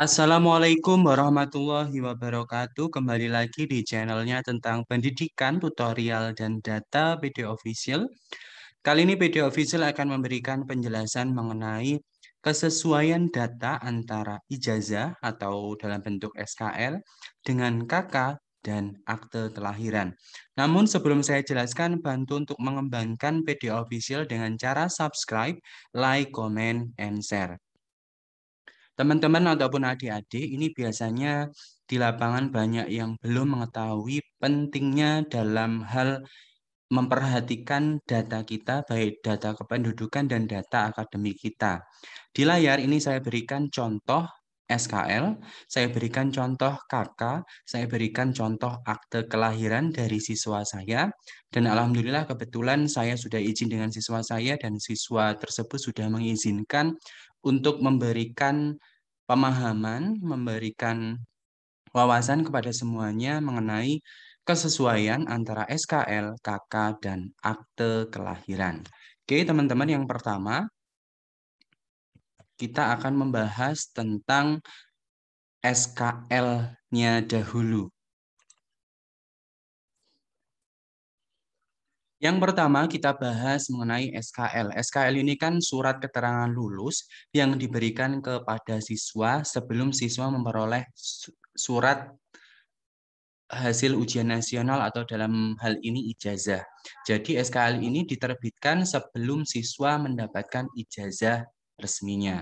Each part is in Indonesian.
Assalamualaikum warahmatullahi wabarakatuh. Kembali lagi di channelnya tentang pendidikan, tutorial, dan data PD Official. Kali ini PD Official akan memberikan penjelasan mengenai kesesuaian data antara ijazah atau dalam bentuk SKL dengan KK dan akte kelahiran. Namun sebelum saya jelaskan, bantu untuk mengembangkan PD Official dengan cara subscribe, like, comment, and share. Teman-teman ataupun adik-adik, ini biasanya di lapangan banyak yang belum mengetahui pentingnya dalam hal memperhatikan data kita, baik data kependudukan dan data akademik kita. Di layar ini saya berikan contoh SKL, saya berikan contoh KK, saya berikan contoh akte kelahiran dari siswa saya, dan alhamdulillah kebetulan saya sudah izin dengan siswa saya dan siswa tersebut sudah mengizinkan untuk memberikan pemahaman, memberikan wawasan kepada semuanya mengenai kesesuaian antara SKL, KK, dan akte kelahiran. Oke, teman-teman, yang pertama kita akan membahas tentang SKL-nya dahulu. Yang pertama kita bahas mengenai SKL. SKL ini kan surat keterangan lulus yang diberikan kepada siswa sebelum siswa memperoleh surat hasil ujian nasional atau dalam hal ini ijazah. Jadi SKL ini diterbitkan sebelum siswa mendapatkan ijazah resminya.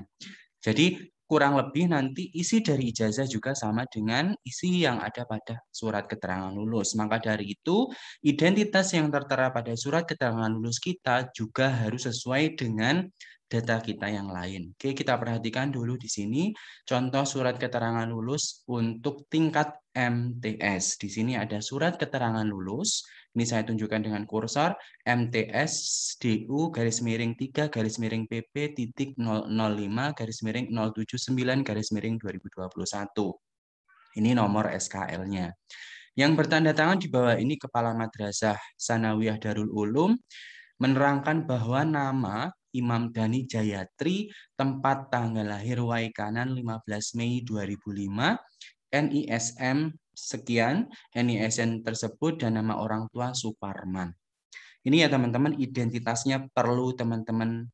Jadi kurang lebih nanti isi dari ijazah juga sama dengan isi yang ada pada surat keterangan lulus. Maka dari itu, identitas yang tertera pada surat keterangan lulus kita juga harus sesuai dengan data kita yang lain. Oke, kita perhatikan dulu di sini contoh surat keterangan lulus untuk tingkat MTS. Di sini ada surat keterangan lulus. Ini saya tunjukkan dengan kursor MTS DU garis miring 3 garis miring PP titik 005 garis miring 079 garis miring 2021. Ini nomor SKL-nya. Yang bertanda tangan di bawah ini Kepala Madrasah Sanawiyah Darul Ulum menerangkan bahwa nama Imam Dhani Jayatri, tempat tanggal lahir Waikanan 15 Mei 2005, NISM sekian, NISN tersebut dan nama orang tua Suparman. Ini ya teman-teman, identitasnya perlu teman-teman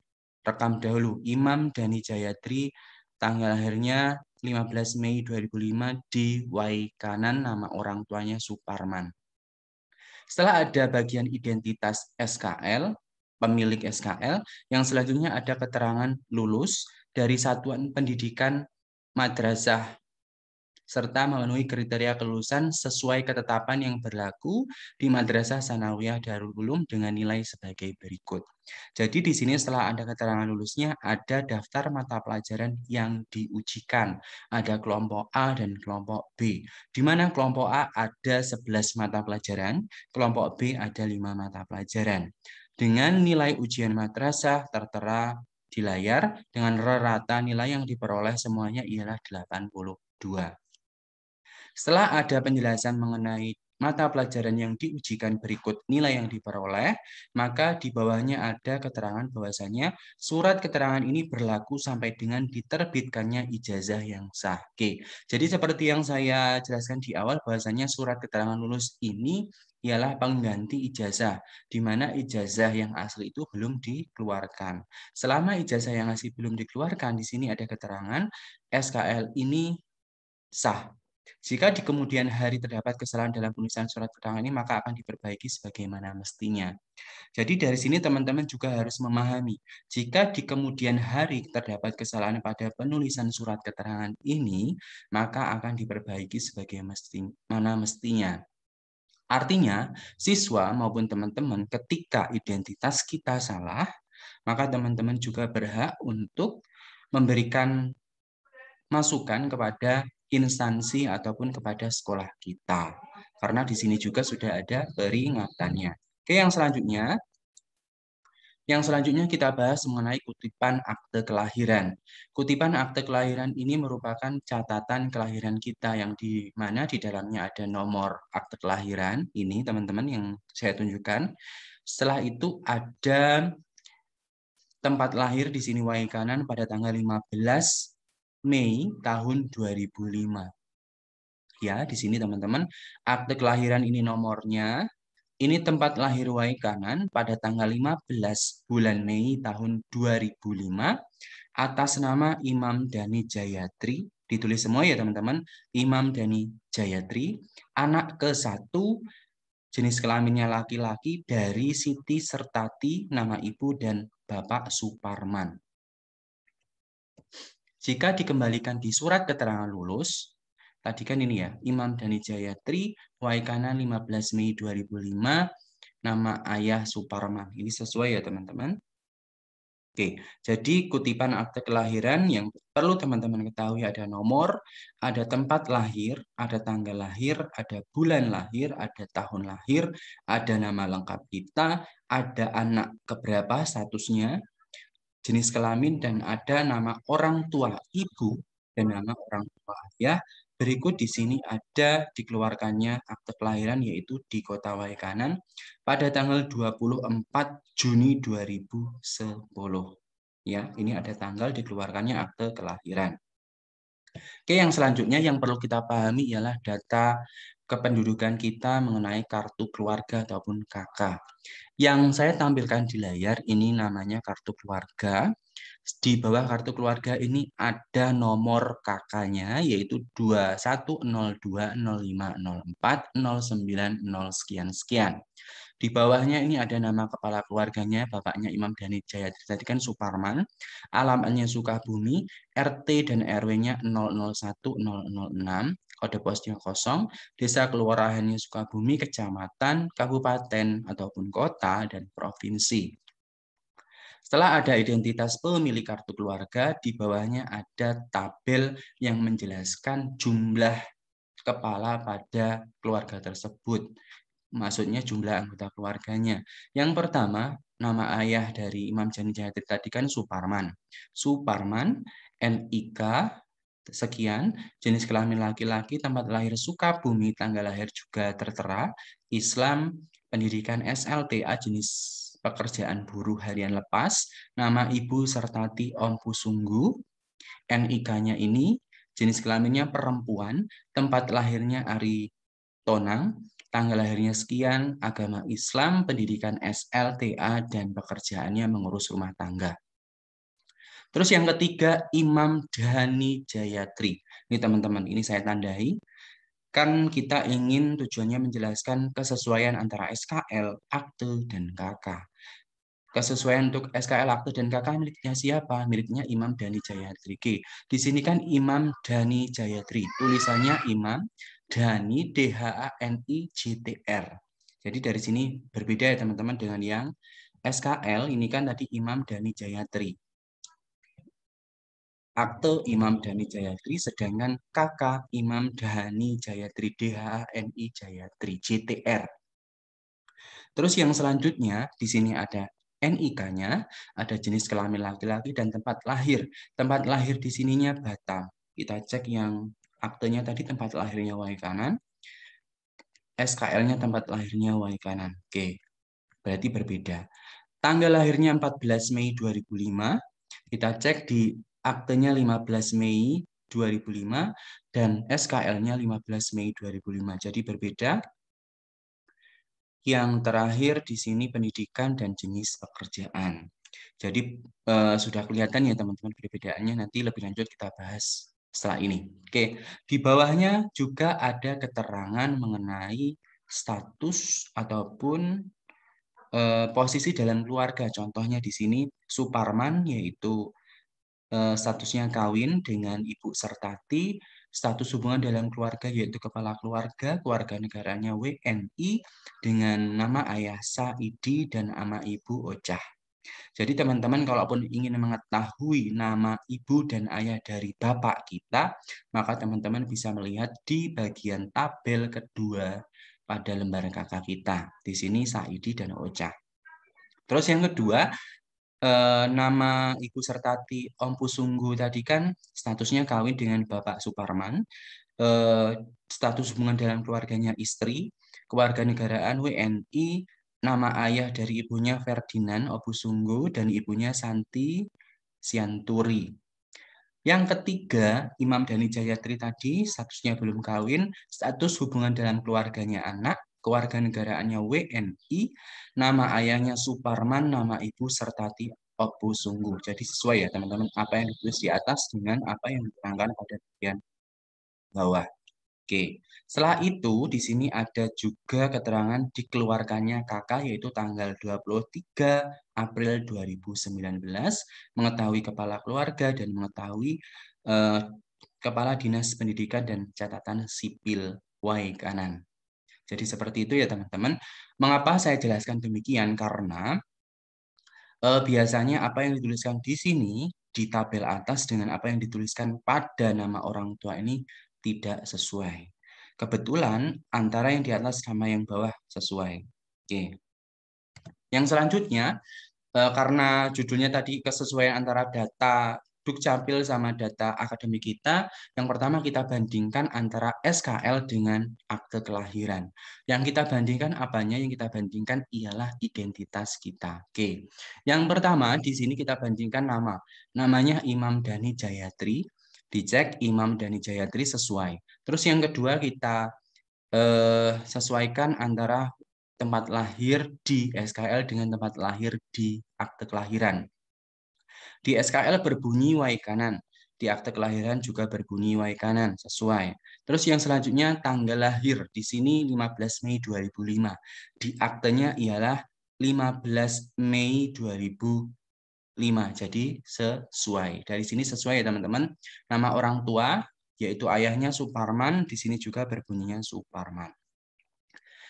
rekam dahulu. Imam Dhani Jayatri, tanggal lahirnya 15 Mei 2005 di Waikanan, nama orang tuanya Suparman. Setelah ada bagian identitas SKL, pemilik SKL, yang selanjutnya ada keterangan lulus dari satuan pendidikan madrasah serta memenuhi kriteria kelulusan sesuai ketetapan yang berlaku di Madrasah Sanawiyah Darul Ulum dengan nilai sebagai berikut. Jadi di sini setelah ada keterangan lulusnya, ada daftar mata pelajaran yang diujikan. Ada kelompok A dan kelompok B. Di mana kelompok A ada 11 mata pelajaran, kelompok B ada 5 mata pelajaran. Dengan nilai ujian madrasah tertera di layar, dengan rata nilai yang diperoleh semuanya ialah 82. Setelah ada penjelasan mengenai mata pelajaran yang diujikan berikut nilai yang diperoleh, maka di bawahnya ada keterangan bahwasanya surat keterangan ini berlaku sampai dengan diterbitkannya ijazah yang sah. Oke, jadi seperti yang saya jelaskan di awal bahwasanya surat keterangan lulus ini ialah pengganti ijazah, di mana ijazah yang asli itu belum dikeluarkan. Selama ijazah yang asli belum dikeluarkan, di sini ada keterangan SKL ini sah. Jika di kemudian hari terdapat kesalahan dalam penulisan surat keterangan ini, maka akan diperbaiki sebagaimana mestinya. Jadi dari sini teman-teman juga harus memahami, jika di kemudian hari terdapat kesalahan pada penulisan surat keterangan ini, maka akan diperbaiki sebagaimana mestinya. Artinya, siswa maupun teman-teman ketika identitas kita salah, maka teman-teman juga berhak untuk memberikan masukan kepada instansi ataupun kepada sekolah kita. Karena di sini juga sudah ada peringatannya. Oke, yang selanjutnya kita bahas mengenai kutipan akte kelahiran. Kutipan akte kelahiran ini merupakan catatan kelahiran kita yang di mana di dalamnya ada nomor akte kelahiran. Ini teman-teman yang saya tunjukkan. Setelah itu ada tempat lahir di sini Waikanan pada tanggal 15 Mei tahun 2005. Ya, di sini teman-teman, akte kelahiran ini nomornya. Ini tempat lahir Waikanan pada tanggal 15 bulan Mei tahun 2005 atas nama Imam Dhani Jayatri. Ditulis semua ya teman-teman. Imam Dhani Jayatri, anak ke-1, jenis kelaminnya laki-laki, dari Siti Sertati, nama ibu, dan Bapak Suparman. Jika dikembalikan di surat keterangan lulus, tadi kan ini ya, Imam Dhani Jayatri, Waikanan 15 Mei 2005, nama ayah Suparman. Ini sesuai ya teman-teman. Oke, jadi kutipan akte kelahiran yang perlu teman-teman ketahui ada nomor, ada tempat lahir, ada tanggal lahir, ada bulan lahir, ada tahun lahir, ada nama lengkap kita, ada anak keberapa statusnya, jenis kelamin, dan ada nama orang tua ibu dan nama orang tua ayah. Berikut di sini ada dikeluarkannya akte kelahiran yaitu di Kota Waikanan pada tanggal 24 Juni 2010. Ya, ini ada tanggal dikeluarkannya akte kelahiran. Oke, yang selanjutnya yang perlu kita pahami ialah data kependudukan kita mengenai kartu keluarga ataupun KK. Yang saya tampilkan di layar ini namanya kartu keluarga. Di bawah kartu keluarga ini ada nomor KK-nya yaitu 2102050409 sekian-sekian. Di bawahnya ini ada nama kepala keluarganya, bapaknya Imam Dhani Jayatri tadi kan Suparman, alamatnya Sukabumi, RT dan RW-nya 001006, kode posnya 0, desa kelurahannya Sukabumi, kecamatan, kabupaten ataupun kota, dan provinsi. Setelah ada identitas pemilik kartu keluarga, di bawahnya ada tabel yang menjelaskan jumlah kepala pada keluarga tersebut. Maksudnya jumlah anggota keluarganya. Yang pertama, nama ayah dari Imam Dhani Jayatri tadi kan Suparman. Suparman, NIK, sekian, jenis kelamin laki-laki, tempat lahir Sukabumi, tanggal lahir juga tertera, Islam, pendidikan SLTA, jenis pekerjaan buruh harian lepas, nama ibu Sertati Ompusunggu, NIK-nya ini, jenis kelaminnya perempuan, tempat lahirnya Ari Tonang, tanggal lahirnya sekian, agama Islam, pendidikan SLTA, dan pekerjaannya mengurus rumah tangga. Terus yang ketiga, Imam Dhani Jayatri. Ini teman-teman, ini saya tandai. Kan kita ingin tujuannya menjelaskan kesesuaian antara SKL, akte, dan KK. Kesesuaian untuk SKL, akte, dan KK miliknya siapa? Miliknya Imam Dhani Jayatri. Oke, di sini kan Imam Dhani Jayatri. Tulisannya Imam Dhani DHANI JTR. Jadi dari sini berbeda ya teman-teman dengan yang SKL. Ini kan tadi Imam Dhani Jayatri. Akte Imam Dhani Jayatri, sedangkan KK Imam Dhani Jayatri DHANI Jayatri JTR. Terus yang selanjutnya di sini ada NIK-nya, ada jenis kelamin laki-laki dan tempat lahir. Tempat lahir di sininya Batam. Kita cek yang aktenya tadi tempat lahirnya Waikanan, SKL-nya tempat lahirnya Waikanan. Oke, berarti berbeda. Tanggal lahirnya 14 Mei 2005, kita cek di aktenya 15 Mei 2005 dan SKL-nya 15 Mei 2005. Jadi berbeda. Yang terakhir di sini pendidikan dan jenis pekerjaan. Jadi sudah kelihatan ya teman-teman perbedaannya, nanti lebih lanjut kita bahas setelah ini. Oke, di bawahnya juga ada keterangan mengenai status ataupun posisi dalam keluarga. Contohnya di sini Suparman yaitu statusnya kawin dengan Ibu Sertati, status hubungan dalam keluarga yaitu kepala keluarga, keluarga negaranya WNI dengan nama ayah Saidi dan nama ibu Ocah. Jadi teman-teman kalaupun ingin mengetahui nama ibu dan ayah dari bapak kita, maka teman-teman bisa melihat di bagian tabel kedua pada lembar kakak kita. Di sini Saidi dan Ocah. Terus yang kedua, nama Ibu Sertati Ompusunggu tadi kan statusnya kawin dengan Bapak Suparman, status hubungan dalam keluarganya istri, kewarganegaraan WNI, nama ayah dari ibunya Ferdinand Ompusunggu dan ibunya Santi Sianturi. Yang ketiga, Imam Dhani Jayatri tadi statusnya belum kawin, status hubungan dalam keluarganya anak, kewarganegaraannya WNI, nama ayahnya Suparman, nama ibu Sertati Opu Sungguh. Jadi sesuai ya teman-teman apa yang ditulis di atas dengan apa yang diterangkan pada bagian bawah. Oke, setelah itu di sini ada juga keterangan dikeluarkannya kakak yaitu tanggal 23 April 2019, mengetahui kepala keluarga dan mengetahui eh, kepala dinas pendidikan dan catatan sipil Waikanan. Jadi seperti itu ya teman-teman. Mengapa saya jelaskan demikian? Karena biasanya apa yang dituliskan di sini di tabel atas dengan apa yang dituliskan pada nama orang tua ini tidak sesuai. Kebetulan antara yang di atas sama yang bawah sesuai. Oke. Yang selanjutnya, karena judulnya tadi kesesuaian antara data Dukcapil sama data akademik kita, yang pertama kita bandingkan antara SKL dengan akte kelahiran. Yang kita bandingkan apanya? Yang kita bandingkan ialah identitas kita. Oke. Yang pertama di sini kita bandingkan nama. Namanya Imam Dhani Jayatri. Dicek Imam Dhani Jayatri sesuai. Terus yang kedua kita sesuaikan antara tempat lahir di SKL dengan tempat lahir di akte kelahiran. Di SKL berbunyi Waikanan, di akte kelahiran juga berbunyi Waikanan, sesuai. Terus yang selanjutnya tanggal lahir, di sini 15 Mei 2005. Di aktenya ialah 15 Mei 2005. Jadi sesuai. Dari sini sesuai ya teman-teman. Nama orang tua yaitu ayahnya Suparman, di sini juga berbunyinya Suparman.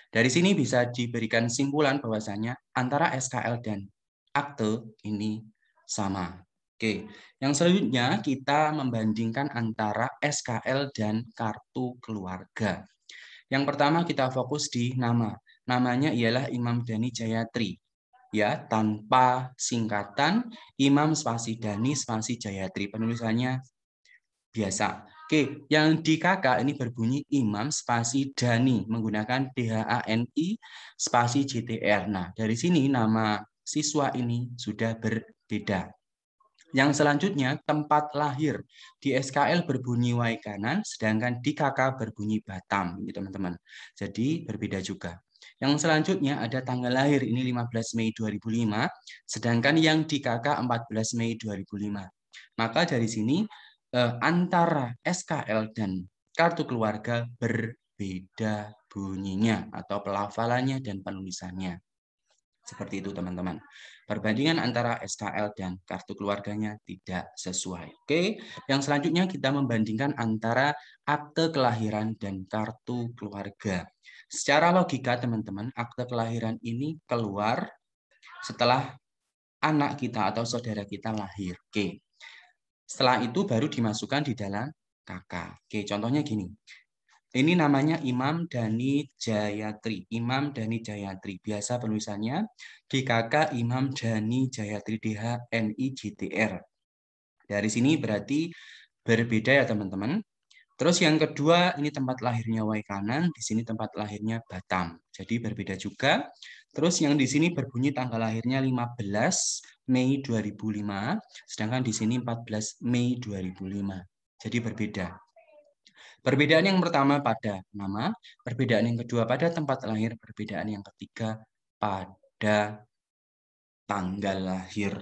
Dari sini bisa diberikan simpulan bahwasanya antara SKL dan akte ini sama. Oke, yang selanjutnya kita membandingkan antara SKL dan kartu keluarga. Yang pertama kita fokus di nama. Namanya ialah Imam Dhani Jayatri. Ya, tanpa singkatan Imam spasi Dhani spasi Jayatri. Penulisannya biasa. Oke, yang di kakak ini berbunyi Imam spasi Dhani menggunakan DHANI spasi JTR. Nah, dari sini nama siswa ini sudah berbeda. Yang selanjutnya tempat lahir di SKL berbunyi Waikanan, sedangkan di KK berbunyi Batam, ini teman-teman. Jadi berbeda juga. Yang selanjutnya ada tanggal lahir ini 15 Mei 2005, sedangkan yang di KK 14 Mei 2005. Maka dari sini antara SKL dan kartu keluarga berbeda bunyinya atau pelafalannya dan penulisannya. Seperti itu teman-teman. Perbandingan antara SKL dan kartu keluarganya tidak sesuai. Oke, yang selanjutnya kita membandingkan antara akte kelahiran dan kartu keluarga. Secara logika teman-teman, akte kelahiran ini keluar setelah anak kita atau saudara kita lahir. Oke. Setelah itu baru dimasukkan di dalam KK. Oke, contohnya gini. Ini namanya Imam Dhani Jayatri. Imam Dhani Jayatri. Biasa penulisannya di KK Imam Dhani Jayatri DH NI JTR. Dari sini berarti berbeda ya teman-teman. Terus yang kedua ini tempat lahirnya Waikanan, di sini tempat lahirnya Batam. Jadi berbeda juga. Terus yang di sini berbunyi tanggal lahirnya 15 Mei 2005, sedangkan di sini 14 Mei 2005. Jadi berbeda. Perbedaan yang pertama pada nama, perbedaan yang kedua pada tempat lahir, perbedaan yang ketiga pada tanggal lahir.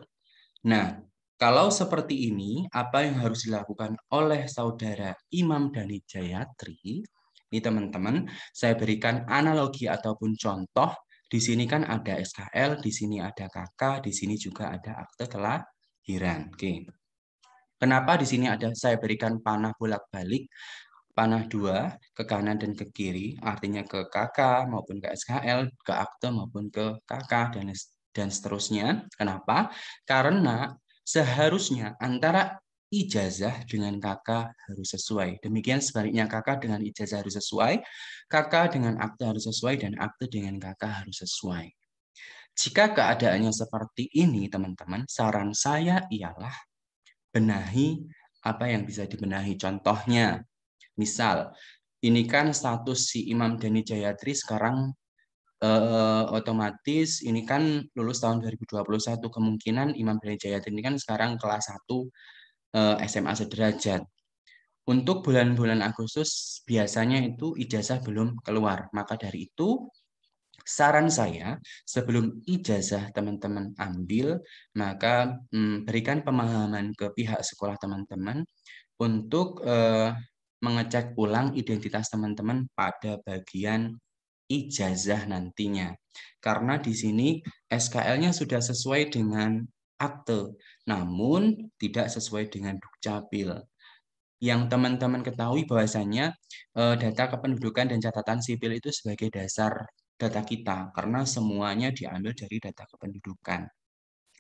Nah, kalau seperti ini, apa yang harus dilakukan oleh saudara Imam Dhani Jayatri? Ini teman-teman, saya berikan analogi ataupun contoh. Di sini kan ada SKL, di sini ada KK, di sini juga ada akte kelahiran. Oke. Kenapa di sini ada saya berikan panah bolak-balik? Panah dua ke kanan dan ke kiri, artinya ke KK maupun ke SKL, ke akte maupun ke KK dan seterusnya. Kenapa? Karena seharusnya antara ijazah dengan KK harus sesuai. Demikian sebaliknya KK dengan ijazah harus sesuai, KK dengan akte harus sesuai, dan akte dengan KK harus sesuai. Jika keadaannya seperti ini, teman-teman, saran saya ialah benahi apa yang bisa dibenahi. Contohnya, misal, ini kan status si Imam Dhani Jayatri sekarang otomatis ini kan lulus tahun 2021. Kemungkinan Imam Dhani Jayatri ini kan sekarang kelas 1 SMA sederajat. Untuk bulan-bulan Agustus biasanya itu ijazah belum keluar. Maka dari itu saran saya sebelum ijazah teman-teman ambil, maka berikan pemahaman ke pihak sekolah teman-teman untuk mengecek ulang identitas teman-teman pada bagian ijazah nantinya. Karena di sini SKL-nya sudah sesuai dengan akte, namun tidak sesuai dengan Dukcapil. Yang teman-teman ketahui bahwasannya data kependudukan dan catatan sipil itu sebagai dasar data kita, karena semuanya diambil dari data kependudukan.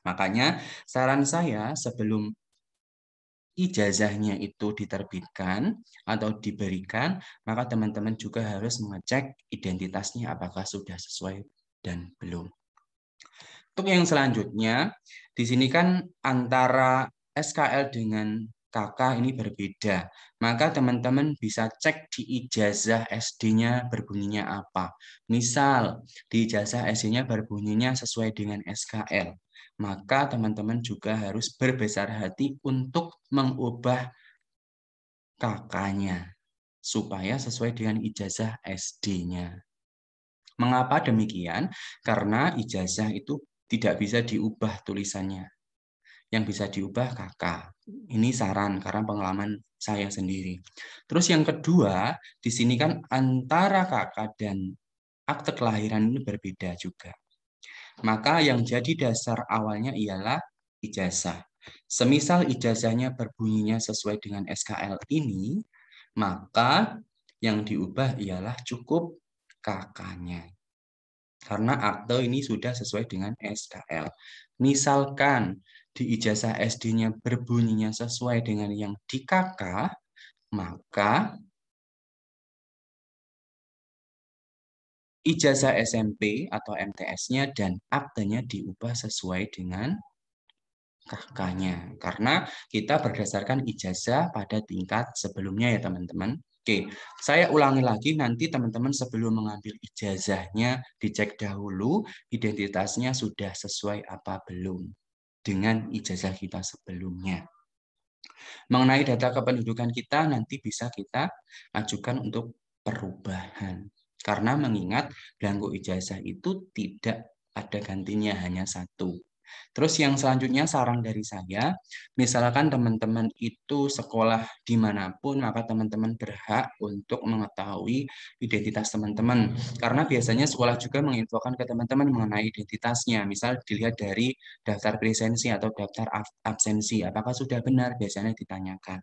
Makanya saran saya sebelum ijazahnya itu diterbitkan atau diberikan, maka teman-teman juga harus mengecek identitasnya apakah sudah sesuai dan belum. Untuk yang selanjutnya, di sini kan antara SKL dengan KK ini berbeda. Maka teman-teman bisa cek di ijazah SD-nya berbunyinya apa. Misal, di ijazah SD-nya berbunyinya sesuai dengan SKL. Maka teman-teman juga harus berbesar hati untuk mengubah KK-nya supaya sesuai dengan ijazah SD-nya. Mengapa demikian? Karena ijazah itu tidak bisa diubah tulisannya. Yang bisa diubah KK. Ini saran karena pengalaman saya sendiri. Terus yang kedua, di sini kan antara KK dan akte kelahiran ini berbeda juga. Maka yang jadi dasar awalnya ialah ijazah. Semisal ijazahnya berbunyinya sesuai dengan SKL ini, maka yang diubah ialah cukup KK-nya. Karena akte ini sudah sesuai dengan SKL. Misalkan di ijazah SD-nya berbunyinya sesuai dengan yang di KK, maka ijazah SMP atau MTS-nya dan aktenya diubah sesuai dengan KK-nya. Karena kita berdasarkan ijazah pada tingkat sebelumnya ya teman-teman. Oke, saya ulangi lagi nanti teman-teman sebelum mengambil ijazahnya dicek dahulu identitasnya sudah sesuai apa belum dengan ijazah kita sebelumnya. Mengenai data kependudukan kita nanti bisa kita ajukan untuk perubahan. Karena mengingat belangko ijazah itu tidak ada gantinya, hanya satu. Terus yang selanjutnya saran dari saya, misalkan teman-teman itu sekolah dimanapun, maka teman-teman berhak untuk mengetahui identitas teman-teman. Karena biasanya sekolah juga menginfokan ke teman-teman mengenai identitasnya. Misal dilihat dari daftar presensi atau daftar absensi. Apakah sudah benar? Biasanya ditanyakan.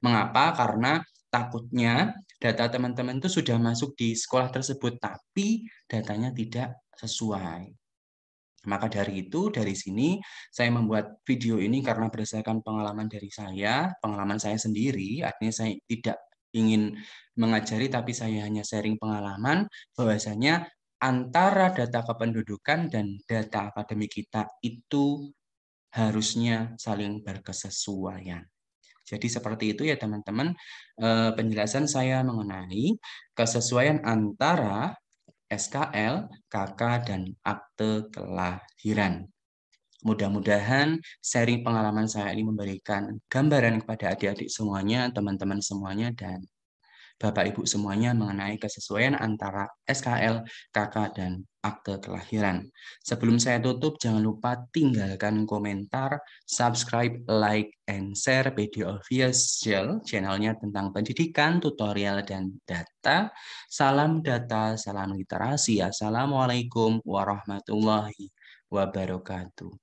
Mengapa? Karena takutnya data teman-teman itu sudah masuk di sekolah tersebut, tapi datanya tidak sesuai. Maka dari itu, dari sini saya membuat video ini karena berdasarkan pengalaman dari saya, pengalaman saya sendiri, artinya saya tidak ingin mengajari, tapi saya hanya sharing pengalaman, bahwasanya antara data kependudukan dan data akademik kita itu harusnya saling berkesesuaian. Jadi seperti itu ya teman-teman, penjelasan saya mengenai kesesuaian antara SKL, KK, dan akte kelahiran. Mudah-mudahan sharing pengalaman saya ini memberikan gambaran kepada adik-adik semuanya, teman-teman semuanya, dan Bapak Ibu semuanya mengenai kesesuaian antara SKL, KK, dan akte kelahiran. Sebelum saya tutup, jangan lupa tinggalkan komentar, subscribe, like, and share video official channelnya tentang pendidikan, tutorial, dan data. Salam data, salam literasi. Assalamualaikum warahmatullahi wabarakatuh.